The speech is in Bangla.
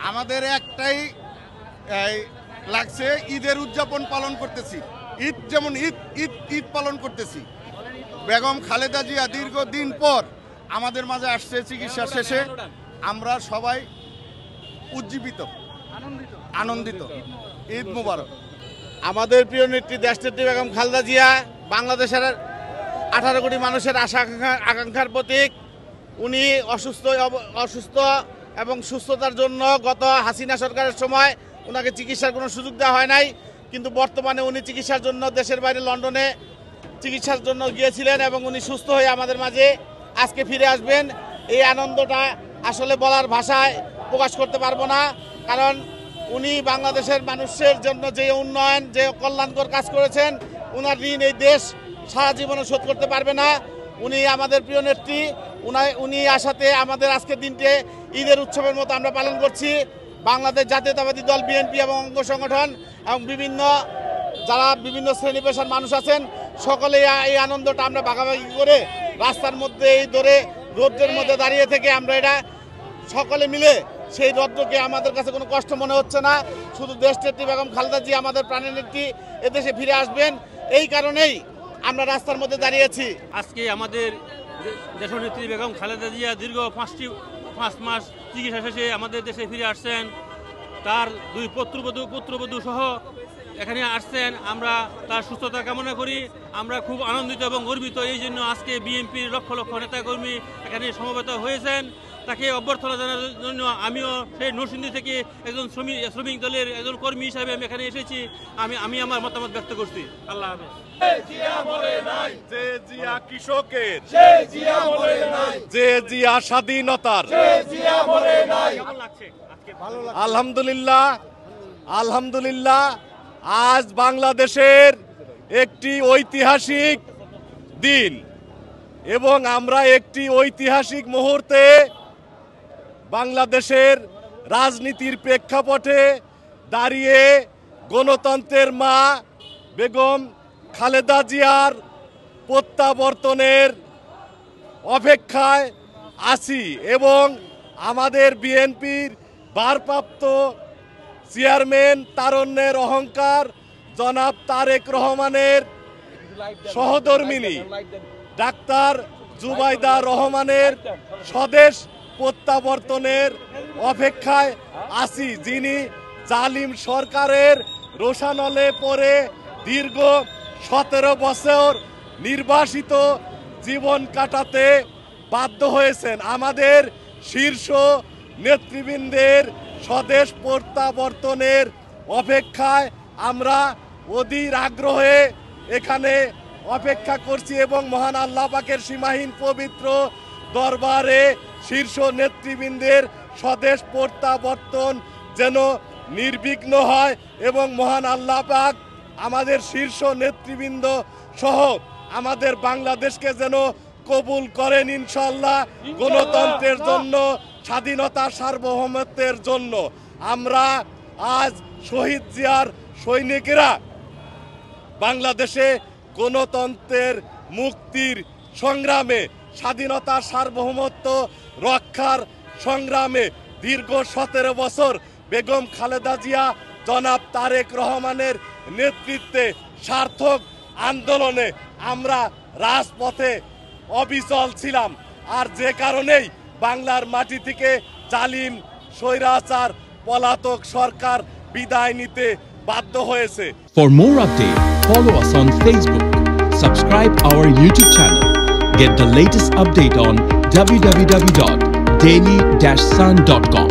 আমাদের একটাই লাগছে, ঈদের উদযাপন পালন করতেছি। ঈদ যেমন ঈদ ঈদ ঈদ পালন করতেছি। বেগম খালেদা জিয়া দীর্ঘদিন পর আমাদের মাঝে আসছে চিকিৎসা শেষে। আমরা সবাই উজ্জীবিত, আনন্দিত। ঈদ মুবারক। আমাদের প্রিয় নেত্রী দেশনেত্রী বেগম খালেদা জিয়া বাংলাদেশের 18 কোটি মানুষের আশা আকাঙ্ক্ষার প্রতীক। উনি অসুস্থ এবং সুস্থতার জন্য গত হাসিনা সরকারের সময় ওনাকে চিকিৎসার কোনো সুযোগ দেওয়া হয় নাই, কিন্তু বর্তমানে উনি চিকিৎসার জন্য দেশের বাইরে লন্ডনে চিকিৎসার জন্য গিয়েছিলেন এবং উনি সুস্থ হয়ে আমাদের মাঝে আজকে ফিরে আসবেন। এই আনন্দটা আসলে বলার ভাষায় প্রকাশ করতে পারবো না, কারণ উনি বাংলাদেশের মানুষের জন্য যে উন্নয়ন, যে কল্যাণকর কাজ করেছেন, ওনার ঋণ এই দেশ সারা জীবনে শোধ করতে পারবে না। উনি আমাদের প্রিয় নেত্রী। উনি আসাতে আমাদের আজকের দিনটি ঈদের উৎসবের মতো আমরা পালন করছি। বাংলাদেশ জাতীয়তাবাদী দল বিএনপি এবং অঙ্গ সংগঠন এবং যারা বিভিন্ন শ্রেণী পেশার মানুষ আছেন, সকলে এই আনন্দটা আমরা ভাগাভাগি করে রাস্তার মধ্যে এই ধরে রৌদ্রের মধ্যে দাঁড়িয়ে থেকে আমরা এটা সকলে মিলে সেই রৌদ্রকে আমাদের কাছে কোনো কষ্ট মনে হচ্ছে না। শুধু দেশনেত্রী বেগম খালেদা জিয়া আমাদের প্রাণের নেত্রী এদেশে ফিরে আসবেন, এই কারণেই আমরা রাস্তার মধ্যে দাঁড়িয়েছি। আজকে আমাদের দেশনেত্রী বেগম খালেদা জিয়া দীর্ঘ 5 মাস চিকিৎসা শেষে আমাদের দেশে ফিরে আসছেন। তার 2 পুত্রবধূ সহ এখানে আসছেন। আমরা তার সুস্থতা কামনা করি। আমরা খুব আনন্দিত এবং গর্বিত। এই জন্য আজকে বিএনপির লক্ষ লক্ষ নেতাকর্মী এখানে সমবেত হয়েছেন। তাকে অভ্যর্থনা জানানোর জন্য আমিও সেই নরসিংদী থেকে একজন শ্রমিক দলের একজন কর্মী হিসাবে আমি এখানে এসেছি। আমি আমার মতামত ব্যক্ত করছি। আল্লাহ হাফেজ। যে জিয়া কৃষকের, যে জিয়া স্বাধীনতার, আলহামদুলিল্লাহ আলহামদুলিল্লাহ আজ বাংলাদেশের একটি ঐতিহাসিক দিন এবং আমরা একটি ঐতিহাসিক মুহূর্তে বাংলাদেশের রাজনীতির প্রেক্ষাপটে দাঁড়িয়ে গণতন্ত্রের মা বেগম খালেদা জিয়ার প্রত্যাবর্তনের অপেক্ষায় আছি এবং আমাদের বিএনপির ভারপ্রাপ্ত চেয়ারম্যান তারুণ্যের অহংকার জনাব তারেক রহমানের সহধর্মিণী ডাক্তার জুবাইদা রহমানের স্বদেশ প্রত্যাবর্তনের অপেক্ষায় আছি, যিনি জালিম সরকারের রোষানলে পড়ে দীর্ঘ 17 বছর নির্বাসিত জীবন কাটাতে বাধ্য হয়েছেন। আমাদের শীর্ষ নেতৃবৃন্দের স্বদেশ প্রত্যাবর্তনের অপেক্ষায় আমরা অধীর আগ্রহে এখানে অপেক্ষা করছি এবং মহান আল্লাহ পাকের সীমাহীন পবিত্র দরবারে শীর্ষ নেতৃবৃন্দের স্বদেশ প্রত্যাবর্তন যেন নির্বিঘ্ন হয় এবং মহান আল্লাহ পাক আমাদের শীর্ষ নেতৃবৃন্দ সহ আমাদের বাংলাদেশকে যেন কবুল করেন ইনশাআল্লাহ। গণতন্ত্রের জন্য, স্বাধীনতা সার্বভৌমত্বের জন্য আমরা আজ শহীদ জিয়ার সৈনিকেরা বাংলাদেশে গণতন্ত্রের মুক্তির সংগ্রামে, স্বাধীনতা সার্বভৌমত্ব রক্ষার সংগ্রামে দীর্ঘ 17 বছর বেগম খালেদা জিয়া জনাব তারেক রহমানের নেতৃত্বে সার্থক আন্দোলনে আমরা রাজপথে অবিচল ছিলাম। আর যে কারণেই বাংলার মাটি থেকে জালিম স্বৈরাচার পলাতক সরকার বিদায় নিতে বাধ্য হয়েছে। For more updates, follow us on Facebook, subscribe our YouTube channel, get the latest update on www.daily-sun.com.